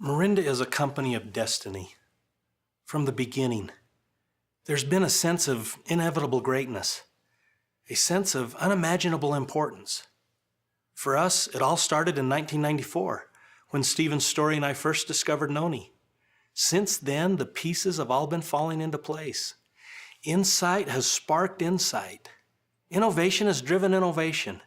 Morinda is a company of destiny. From the beginning, there's been a sense of inevitable greatness, a sense of unimaginable importance. For us, it all started in 1994, when Stephen Story and I first discovered Noni. Since then, the pieces have all been falling into place. Insight has sparked insight. Innovation has driven innovation.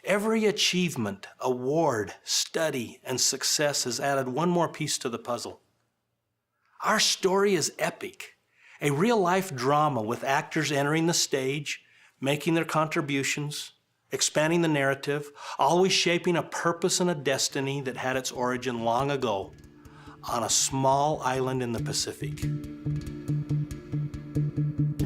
Every achievement, award, study, and success has added one more piece to the puzzle. Our story is epic, a real-life drama with actors entering the stage, making their contributions, expanding the narrative, always shaping a purpose and a destiny that had its origin long ago on a small island in the Pacific.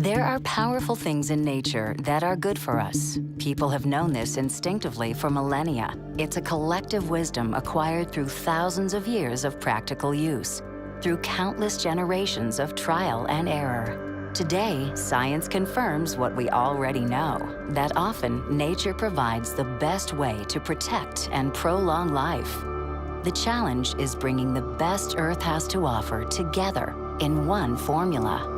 There are powerful things in nature that are good for us. People have known this instinctively for millennia. It's a collective wisdom acquired through thousands of years of practical use, through countless generations of trial and error. Today, science confirms what we already know, that often nature provides the best way to protect and prolong life. The challenge is bringing the best Earth has to offer together in one formula.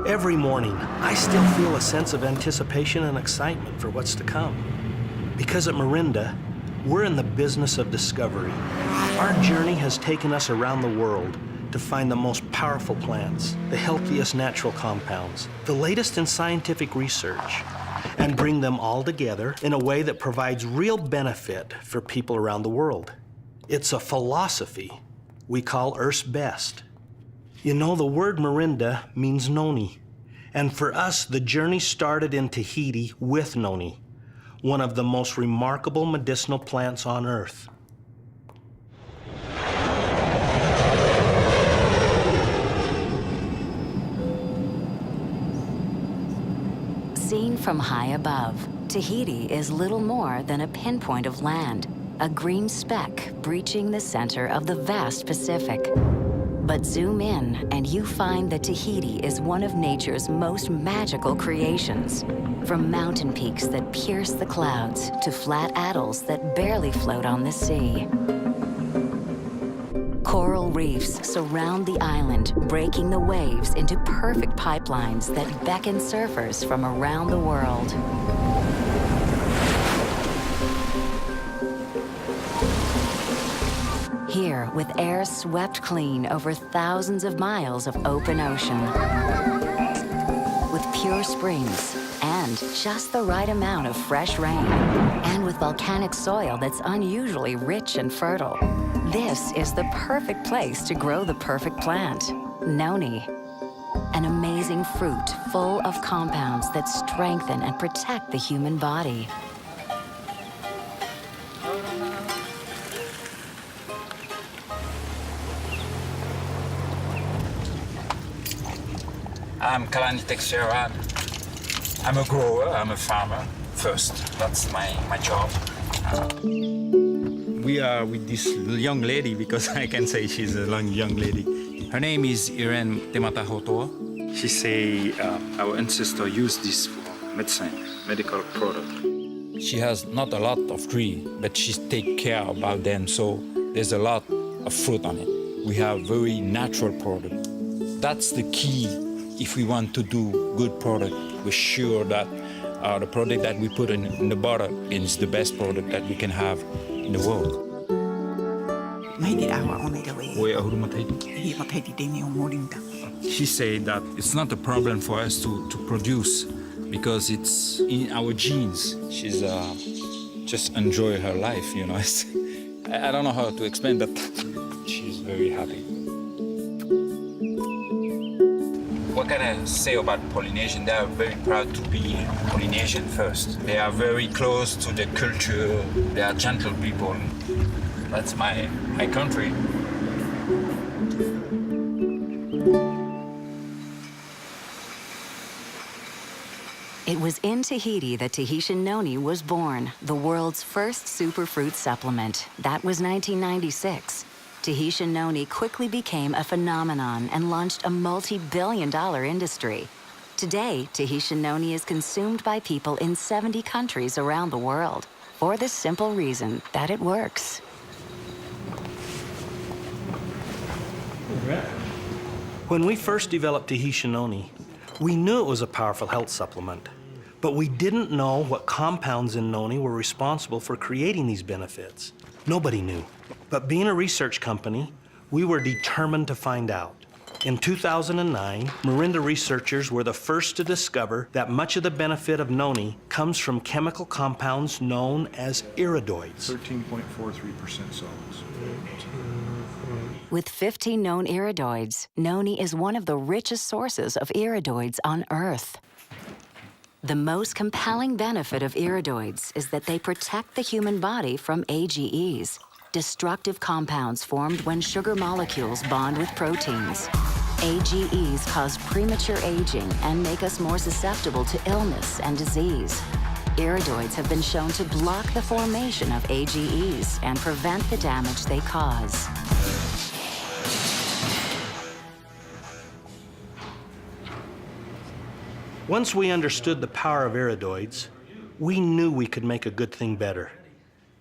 Every morning, I still feel a sense of anticipation and excitement for what's to come. Because at Morinda, we're in the business of discovery. Our journey has taken us around the world to find the most powerful plants, the healthiest natural compounds, the latest in scientific research, and bring them all together in a way that provides real benefit for people around the world. It's a philosophy we call Earth's Best. You know, the word Morinda means noni, and for us, the journey started in Tahiti with noni, one of the most remarkable medicinal plants on Earth. Seen from high above, Tahiti is little more than a pinpoint of land, a green speck breaching the center of the vast Pacific. But zoom in, and you find that Tahiti is one of nature's most magical creations. From mountain peaks that pierce the clouds to flat atolls that barely float on the sea. Coral reefs surround the island, breaking the waves into perfect pipelines that beckon surfers from around the world. Here, with air swept clean over thousands of miles of open ocean. With pure springs and just the right amount of fresh rain. And with volcanic soil that's unusually rich and fertile. This is the perfect place to grow the perfect plant, noni. An amazing fruit full of compounds that strengthen and protect the human body. I'm Kalani Texera. I'm a grower, I'm a farmer first. That's my job. We are with this young lady because I can say she's a young lady. Her name is Irene Tematahotoa. She say our ancestor used this for medicine, medical product. She has not a lot of tree, but she take care about them, so there's a lot of fruit on it. We have very natural product. That's the key. If we want to do good product, we're sure that the product that we put in the bottle is the best product that we can have in the world. She said that it's not a problem for us to produce because it's in our genes. She's just enjoy her life, you know. I don't know how to explain, but she's very happy. What can I say about Polynesian? They are very proud to be Polynesian first. They are very close to the culture. They are gentle people. That's my country. It was in Tahiti that Tahitian noni was born, the world's first superfruit supplement. That was 1996. Tahitian noni quickly became a phenomenon and launched a multi-billion-dollar industry. Today, Tahitian noni is consumed by people in 70 countries around the world for the simple reason that it works. When we first developed Tahitian noni, we knew it was a powerful health supplement, but we didn't know what compounds in noni were responsible for creating these benefits. Nobody knew. But being a research company, we were determined to find out. In 2009, Morinda researchers were the first to discover that much of the benefit of noni comes from chemical compounds known as iridoids. 13.43% solids. With 15 known iridoids, noni is one of the richest sources of iridoids on Earth. The most compelling benefit of iridoids is that they protect the human body from AGEs, destructive compounds formed when sugar molecules bond with proteins. AGEs cause premature aging and make us more susceptible to illness and disease. Iridoids have been shown to block the formation of AGEs and prevent the damage they cause. Once we understood the power of iridoids, we knew we could make a good thing better.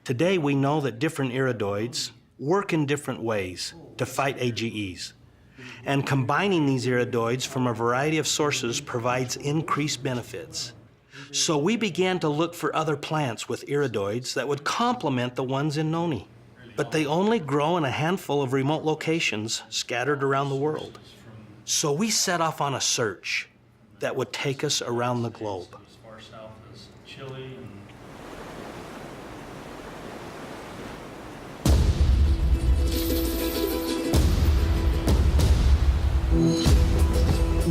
Today, we know that different iridoids work in different ways to fight AGEs. And combining these iridoids from a variety of sources provides increased benefits. So we began to look for other plants with iridoids that would complement the ones in noni. But they only grow in a handful of remote locations scattered around the world. So we set off on a search that would take us around the globe. As far south as Chile and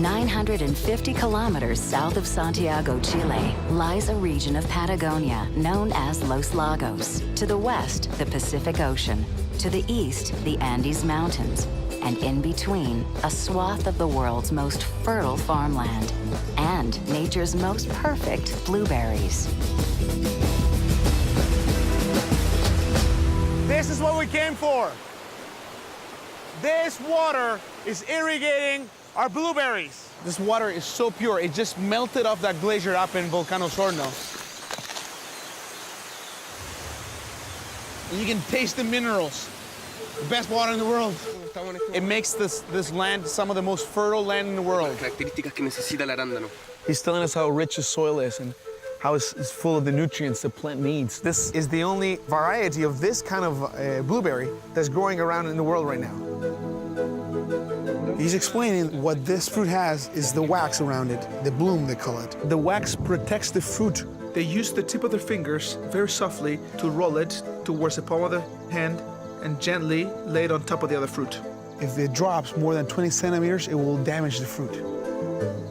950 kilometers south of Santiago, Chile, lies a region of Patagonia known as Los Lagos. To the west, the Pacific Ocean. To the east, the Andes Mountains. And in between, a swath of the world's most fertile farmland. And nature's most perfect blueberries. This is what we came for. This water is irrigating our blueberries. This water is so pure, it just melted off that glacier up in Volcano Sorno. And you can taste the minerals. The best water in the world. It makes this land some of the most fertile land in the world. He's telling us how rich the soil is and how it's full of the nutrients the plant needs. This is the only variety of this kind of blueberry that's growing around in the world right now. He's explaining what this fruit has is the wax around it, the bloom they call it. The wax protects the fruit. They use the tip of their fingers very softly to roll it towards the palm of the hand and gently lay it on top of the other fruit. If it drops more than 20 centimeters, it will damage the fruit.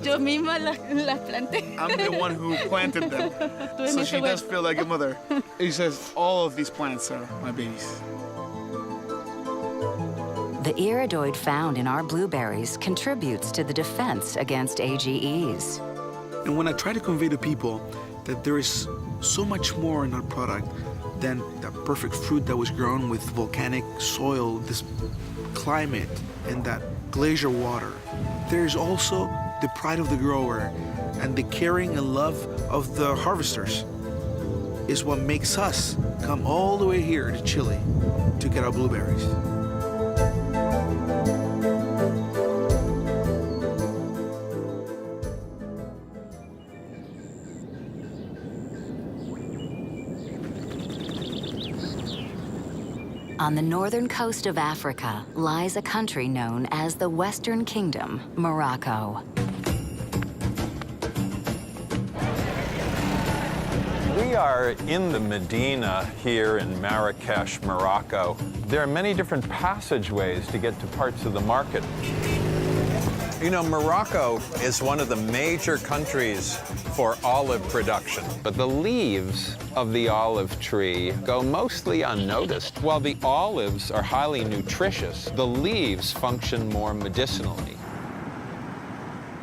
Yo misma las planté. I'm the one who planted them, so she does feel like a mother. He says, all of these plants are my babies. The iridoid found in our blueberries contributes to the defense against AGEs. And when I try to convey to people that there is so much more in our product than that perfect fruit that was grown with volcanic soil, this climate, and that glacier water, there is also the pride of the grower and the caring and love of the harvesters is what makes us come all the way here to Chile to get our blueberries. On the northern coast of Africa lies a country known as the Western Kingdom, Morocco. We are in the Medina here in Marrakesh, Morocco. There are many different passageways to get to parts of the market. You know, Morocco is one of the major countries for olive production, but the leaves of the olive tree go mostly unnoticed. While the olives are highly nutritious, the leaves function more medicinally.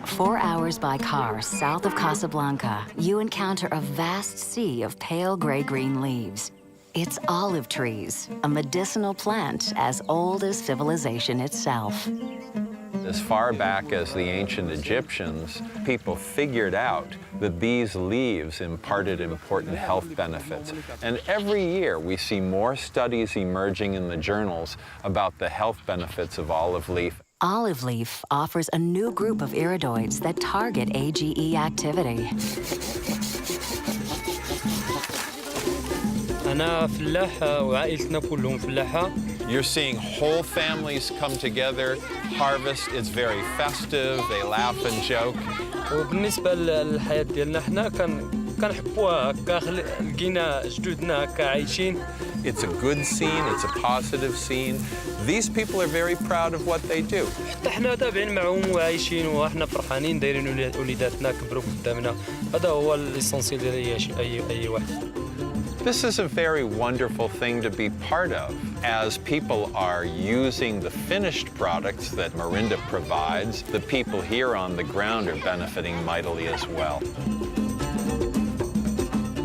4 hours by car south of Casablanca, you encounter a vast sea of pale gray-green leaves. It's olive trees, a medicinal plant as old as civilization itself. As far back as the ancient Egyptians, people figured out that these leaves imparted important health benefits. And every year we see more studies emerging in the journals about the health benefits of olive leaf. Olive leaf offers a new group of iridoids that target AGE activity. أنا فلاحة وعائلتنا كلهم فلاحة. You're seeing whole families come together, harvest. It's very festive. They laugh and joke. وبالنسبة للحياة ديالنا حنا كنحبوها هكا لقينا جدودنا هكا عايشين. It's a good scene. It's a positive scene. These people are very proud of what they do. حتى حنا تابعين معهم وعايشين وحنا فرحانين دايرين وليداتنا كبروا قدامنا. هذا هو الإسانسيال ديال أي واحد. This is a very wonderful thing to be part of, as people are using the finished products that Morinda provides. The people here on the ground are benefiting mightily as well.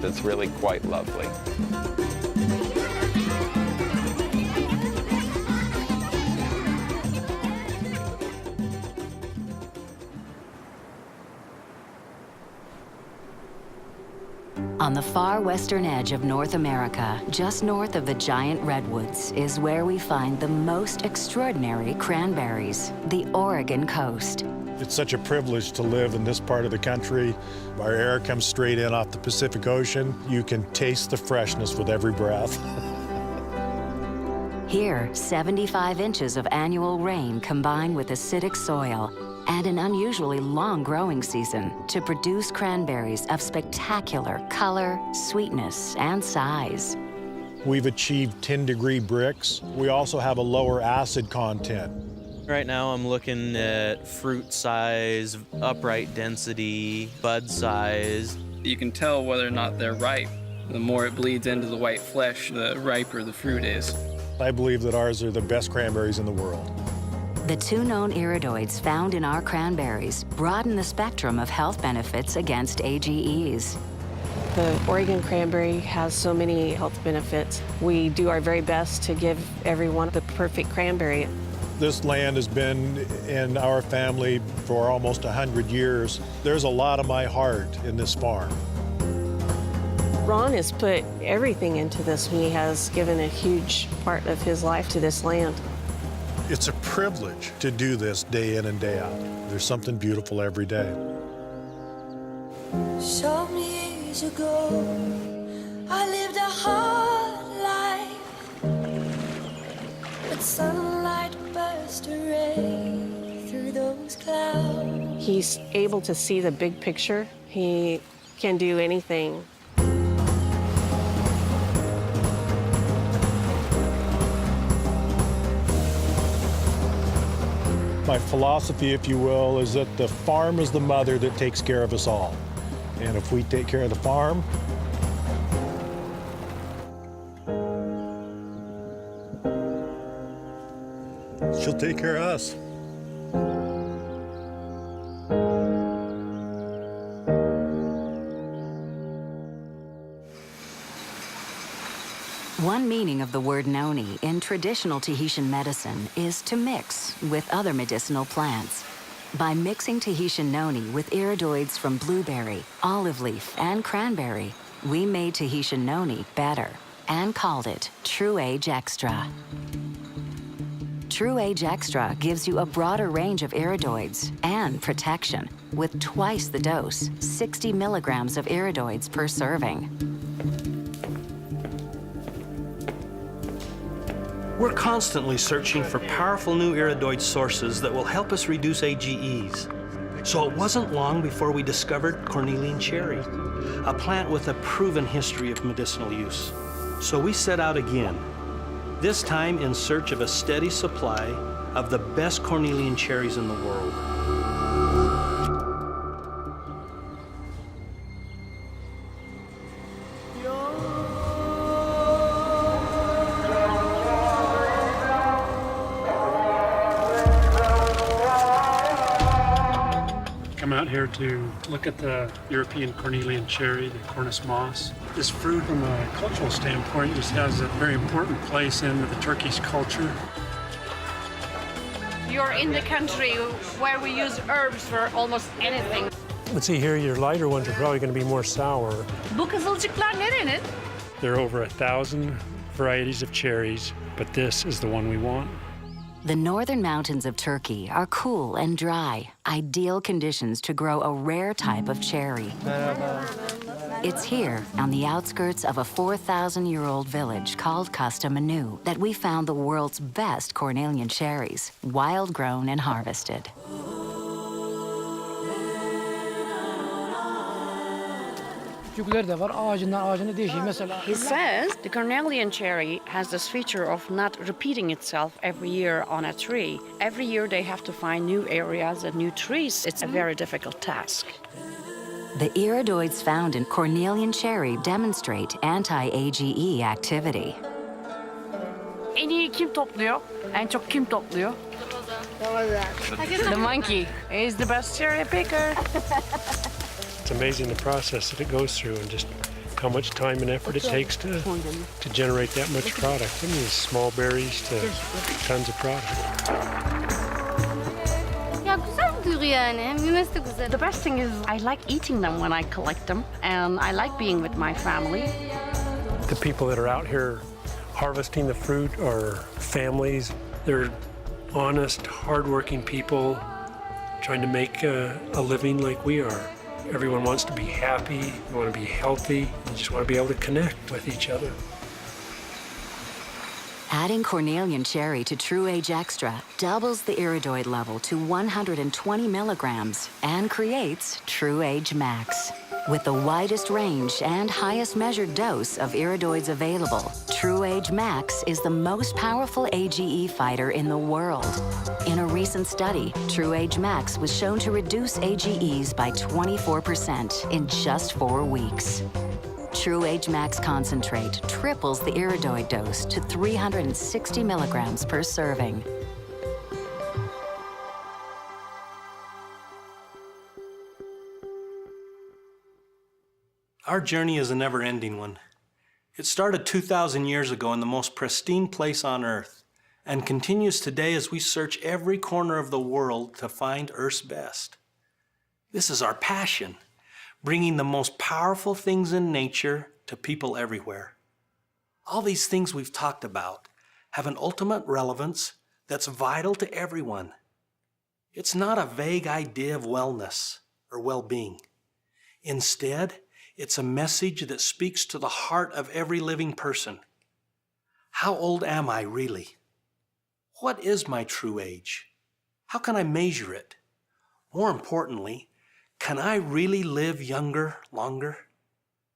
It's really quite lovely. On the far western edge of North America, just north of the giant redwoods, is where we find the most extraordinary cranberries, the Oregon coast. It's such a privilege to live in this part of the country. Our air comes straight in off the Pacific Ocean. You can taste the freshness with every breath. Here, 75 inches of annual rain combine with acidic soil and an unusually long growing season to produce cranberries of spectacular color, sweetness, and size. We've achieved 10-degree bricks. We also have a lower acid content. Right now I'm looking at fruit size, upright density, bud size. You can tell whether or not they're ripe. The more it bleeds into the white flesh, the riper the fruit is. I believe that ours are the best cranberries in the world. The two known iridoids found in our cranberries broaden the spectrum of health benefits against AGEs. The Oregon cranberry has so many health benefits. We do our very best to give everyone the perfect cranberry. This land has been in our family for almost 100 years. There's a lot of my heart in this farm. Ron has put everything into this. He has given a huge part of his life to this land. It's a privilege to do this day in and day out. There's something beautiful every day. Some years ago, I lived a hard life, but sunlight burst a ray through those clouds. He's able to see the big picture. He can do anything. My philosophy, if you will, is that the farm is the mother that takes care of us all. And if we take care of the farm, she'll take care of us. One meaning of the word noni in traditional Tahitian medicine is to mix with other medicinal plants. By mixing Tahitian noni with iridoids from blueberry, olive leaf, and cranberry, we made Tahitian noni better and called it True Age Extra. True Age Extra gives you a broader range of iridoids and protection with twice the dose, 60 milligrams of iridoids per serving. We're constantly searching for powerful new iridoid sources that will help us reduce AGEs. So it wasn't long before we discovered cornelian cherry, a plant with a proven history of medicinal use. So we set out again, this time in search of a steady supply of the best cornelian cherries in the world. Come out here to look at the European cornelian cherry, the Cornus moss. This fruit, from a cultural standpoint, just has a very important place in the Turkish culture. You're in the country where we use herbs for almost anything. Let's see here, your lighter ones are probably going to be more sour. Bu kızılcıklar nerenin? There are over 1,000 varieties of cherries, but this is the one we want. The northern mountains of Turkey are cool and dry, ideal conditions to grow a rare type of cherry. It's here, on the outskirts of a 4,000-year-old village called Kastamonu, that we found the world's best Cornelian cherries, wild-grown and harvested. He says the Cornelian cherry has this feature of not repeating itself every year on a tree. Every year they have to find new areas and new trees. It's a very difficult task. The iridoids found in Cornelian cherry demonstrate anti-AGE activity. En iyi kim topluyor? En çok kim topluyor? The monkey is the best cherry picker. It's amazing the process that it goes through and just how much time and effort it takes to generate that much product. I mean, small berries to tons of product. The best thing is I like eating them when I collect them, and I like being with my family. The people that are out here harvesting the fruit are families. They're honest, hardworking people trying to make a living like we are. Everyone wants to be happy, they want to be healthy, they just want to be able to connect with each other. Adding Cornelian cherry to True Age Extra doubles the iridoid level to 120 milligrams and creates True Age Max. With the widest range and highest measured dose of iridoids available, True Age Max is the most powerful AGE fighter in the world. In a recent study, True Age Max was shown to reduce AGEs by 24% in just 4 weeks. True Age Max concentrate triples the iridoid dose to 360 milligrams per serving. Our journey is a never-ending one. It started 2,000 years ago in the most pristine place on Earth and continues today as we search every corner of the world to find Earth's best. This is our passion, bringing the most powerful things in nature to people everywhere. All these things we've talked about have an ultimate relevance that's vital to everyone. It's not a vague idea of wellness or well-being. Instead, it's a message that speaks to the heart of every living person. How old am I really? What is my true age? How can I measure it? More importantly, can I really live younger, longer?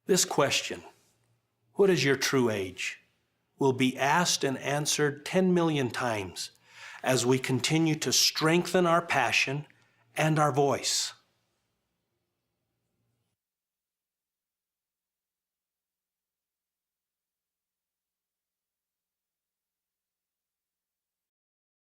This question, what is your true age, will be asked and answered 10 million times as we continue to strengthen our passion and our voice.